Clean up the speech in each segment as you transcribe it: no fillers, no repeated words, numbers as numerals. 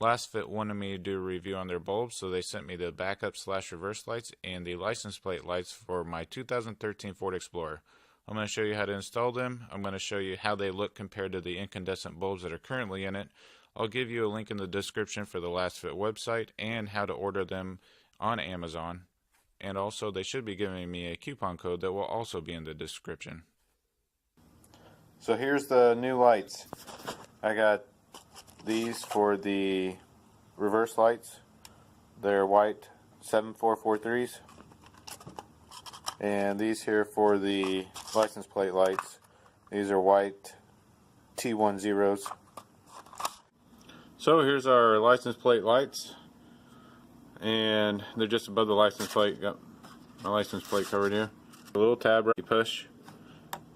LASFIT wanted me to do a review on their bulbs, so they sent me the backup/reverse lights and the license plate lights for my 2013 Ford Explorer. I'm going to show you how to install them. I'm going to show you how they look compared to the incandescent bulbs that are currently in it. I'll give you a link in the description for the LASFIT website and how to order them on Amazon. And also they should be giving me a coupon code that will also be in the description. So here's the new lights. I got these for the reverse lights. They're white 7443s. And these here for the license plate lights. These are white T10s. So here's our license plate lights. And they're just above the license plate. Got my license plate covered here. A little tab right, you push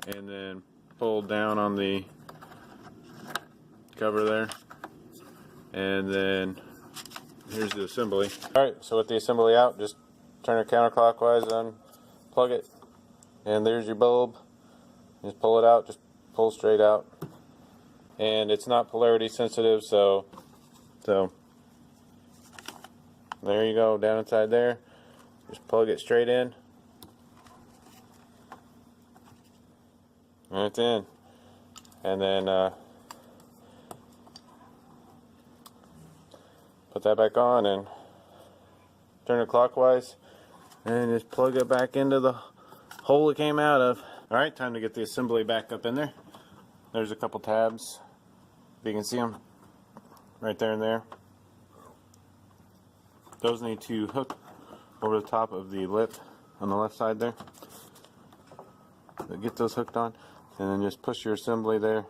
and then pull down on the cover there. And then here's the assembly. Alright, so with the assembly out, just turn it counterclockwise, unplug it, and there's your bulb. Just pull it out, just pull straight out. And it's not polarity sensitive, so there you go, down inside there. Just plug it straight in. And it's in. And then put that back on and turn it clockwise and just plug it back into the hole it came out of. Alright, time to get the assembly back up in there. There's a couple tabs, if you can see them, right there and there. Those need to hook over the top of the lip on the left side there. So get those hooked on, and then just push your assembly there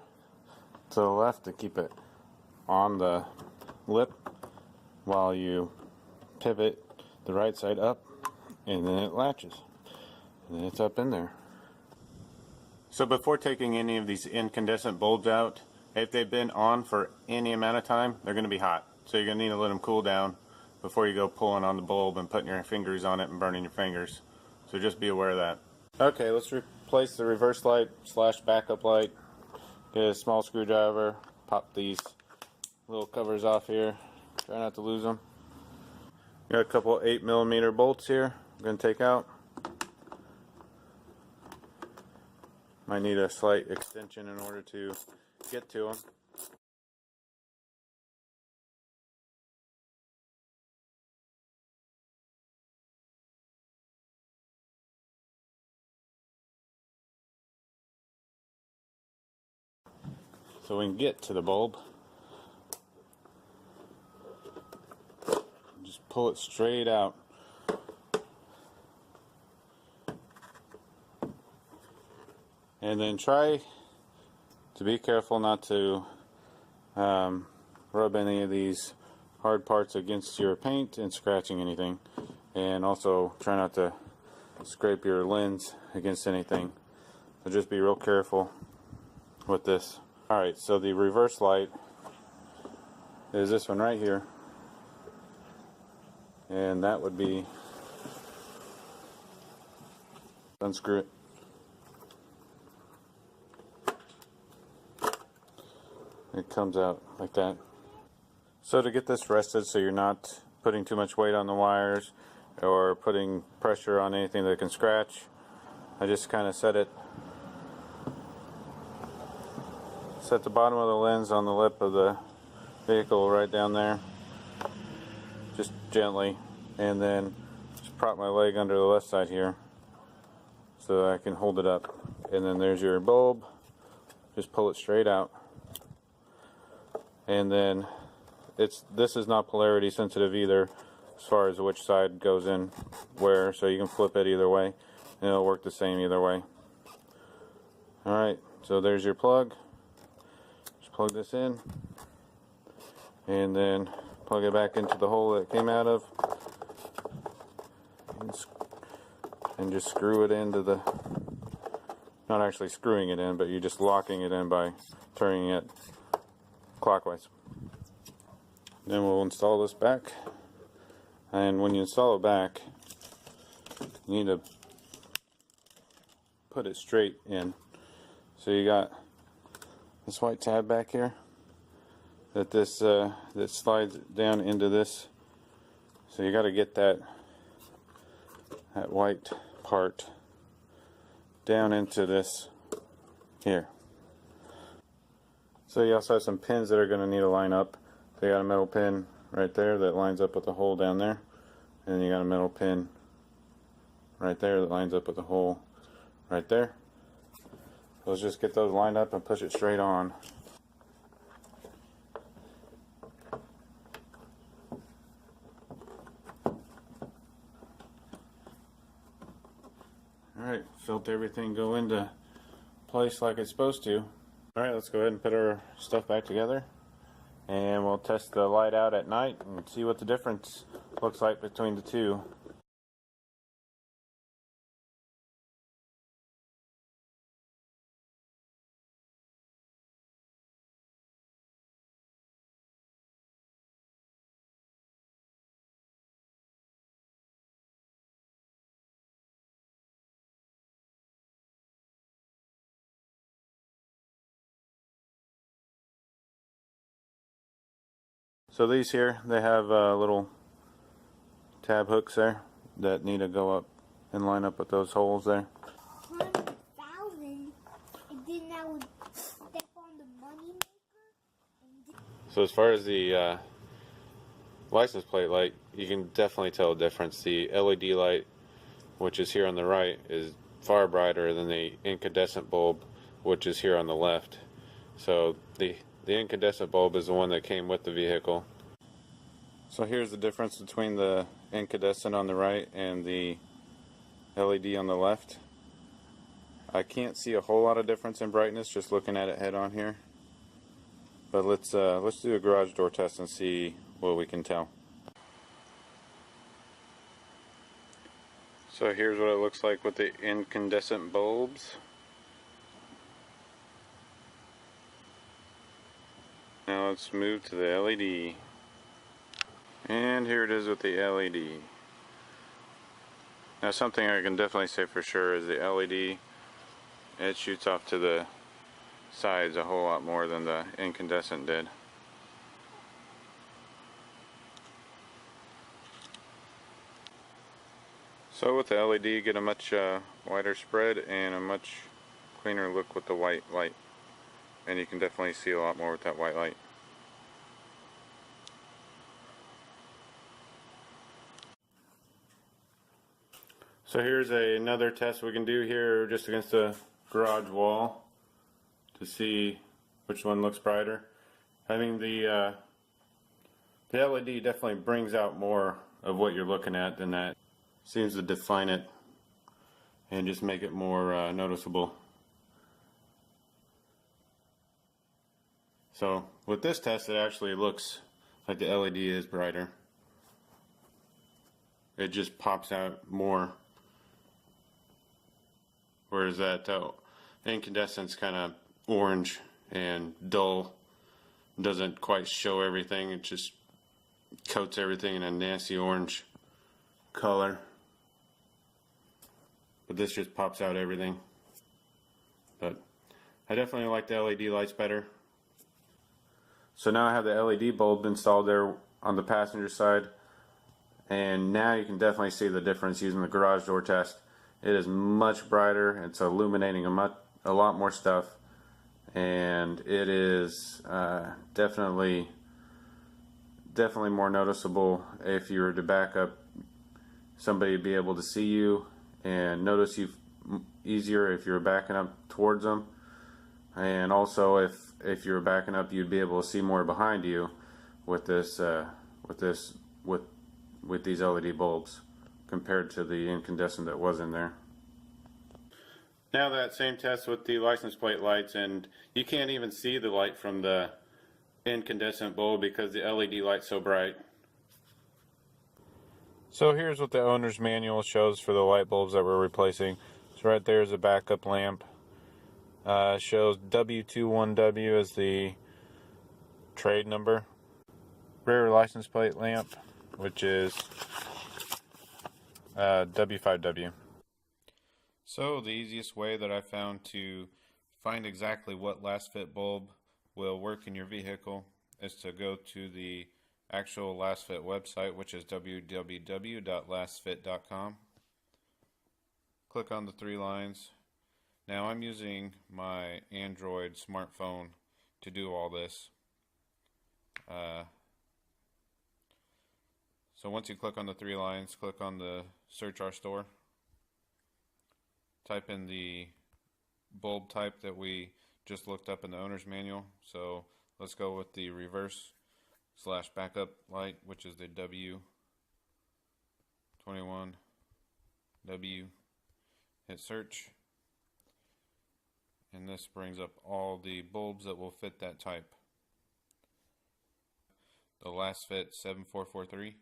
to the left to keep it on the lip while you pivot the right side up, and then it latches, and then it's up in there. So before taking any of these incandescent bulbs out, if they've been on for any amount of time, they're going to be hot. So you're going to need to let them cool down before you go pulling on the bulb and putting your fingers on it and burning your fingers. So just be aware of that. Okay, let's replace the reverse light / backup light. Get a small screwdriver, pop these little covers off here. Try not to lose them. Got a couple 8mm bolts here I'm going to take out. Might need a slight extension in order to get to them. So we can get to the bulb. Just pull it straight out. And then try to be careful not to rub any of these hard parts against your paint and scratching anything. And also try not to scrape your lens against anything. So just be real careful with this. Alright, so the reverse light is this one right here. And that would be, unscrew it. It comes out like that. So to get this rested so you're not putting too much weight on the wires or putting pressure on anything that can scratch, I just kind of set the bottom of the lens on the lip of the vehicle right down there, just gently, and then just prop my leg under the left side here so that I can hold it up. And then there's your bulb. Just pull it straight out. And then this is not polarity sensitive either as far as which side goes in where, so you can flip it either way and it'll work the same either way. Alright, so there's your plug. Just plug this in and then plug it back into the hole that it came out of and just screw it into the, not actually screwing it in, but you're just locking it in by turning it clockwise. Then we'll install this back, and when you install it back you need to put it straight in. So you got this white tab back here that that slides down into this. So you got to get that white part down into this here. So you also have some pins that are going to need to line up. So you got a metal pin right there that lines up with the hole down there, and then you got a metal pin right there that lines up with the hole right there. So let's just get those lined up and push it straight on. Alright, felt everything go into place like it's supposed to. Alright, let's go ahead and put our stuff back together, and we'll test the light out at night and see what the difference looks like between the two. So these here, they have little tab hooks there that need to go up and line up with those holes there. 100,000, and then I would step on the money maker. So as far as the license plate light, you can definitely tell a difference. The LED light, which is here on the right, is far brighter than the incandescent bulb, which is here on the left. So the incandescent bulb is the one that came with the vehicle. So here's the difference between the incandescent on the right and the LED on the left. I can't see a whole lot of difference in brightness just looking at it head on here. But let's do a garage door test and see what we can tell. So here's what it looks like with the incandescent bulbs. Now let's move to the LED. And here it is with the LED. Now something I can definitely say for sure is the LED, it shoots off to the sides a whole lot more than the incandescent did. So with the LED you get a much wider spread and a much cleaner look with the white light. And you can definitely see a lot more with that white light. So here's another test we can do here just against the garage wall to see which one looks brighter. I mean the LED definitely brings out more of what you're looking at than that. Seems to define it and just make it more noticeable. So with this test, it actually looks like the LED is brighter. It just pops out more, whereas that incandescent's kind of orange and dull, doesn't quite show everything. It just coats everything in a nasty orange color. But this just pops out everything. But I definitely like the LED lights better. So now I have the LED bulb installed there on the passenger side, and now you can definitely see the difference using the garage door test. It is much brighter. It's illuminating a lot more stuff, and it is definitely more noticeable. If you were to back up, somebody would be able to see you and notice you easier if you're backing up towards them. And also, if you're backing up, you'd be able to see more behind you with these LED bulbs compared to the incandescent that was in there. Now that same test with the license plate lights, and you can't even see the light from the incandescent bulb because the LED light's so bright. So here's what the owner's manual shows for the light bulbs that we're replacing. So right there is a backup lamp. Shows W21W as the trade number. Rear license plate lamp, which is W5W. So the easiest way that I found to find exactly what LASFIT bulb will work in your vehicle is to go to the actual LASFIT website, which is www.lasfit.com. Click on the 3 lines. Now I'm using my Android smartphone to do all this. So once you click on the 3 lines, click on the search our store. Type in the bulb type that we just looked up in the owner's manual. So let's go with the reverse / backup light, which is the W21W. Hit search, and this brings up all the bulbs that will fit that type. The LASFIT 7443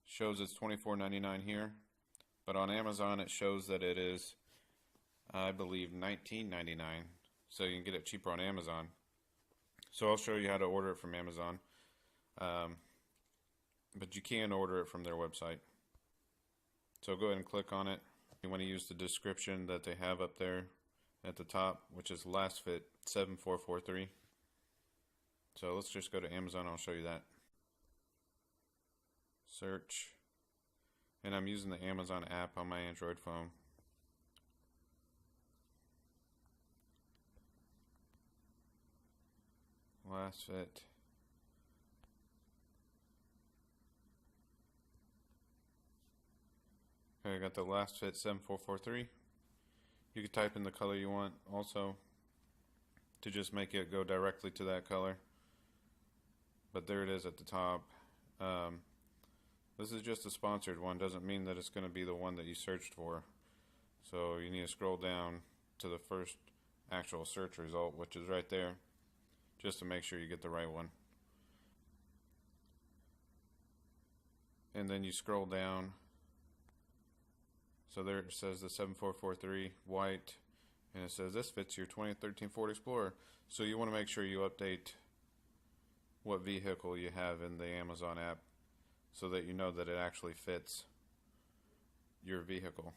shows it's $24.99 here, but on Amazon it shows that it is, I believe, $19.99, so you can get it cheaper on Amazon. So I'll show you how to order it from Amazon, but you can order it from their website. So go ahead and click on it. You want to use the description that they have up there at the top, which is LASFIT 7443. So let's just go to Amazon. I'll show you that. Search, and I'm using the Amazon app on my Android phone. LASFIT. Okay, I got the LASFIT 7443. You can type in the color you want also to just make it go directly to that color. But there it is at the top. This is just a sponsored one. Doesn't mean that it's going to be the one that you searched for. So you need to scroll down to the first actual search result, which is right there, just to make sure you get the right one. And then you scroll down. So there it says the 7443 white, and it says this fits your 2013 Ford Explorer. So you want to make sure you update what vehicle you have in the Amazon app so that you know that it actually fits your vehicle.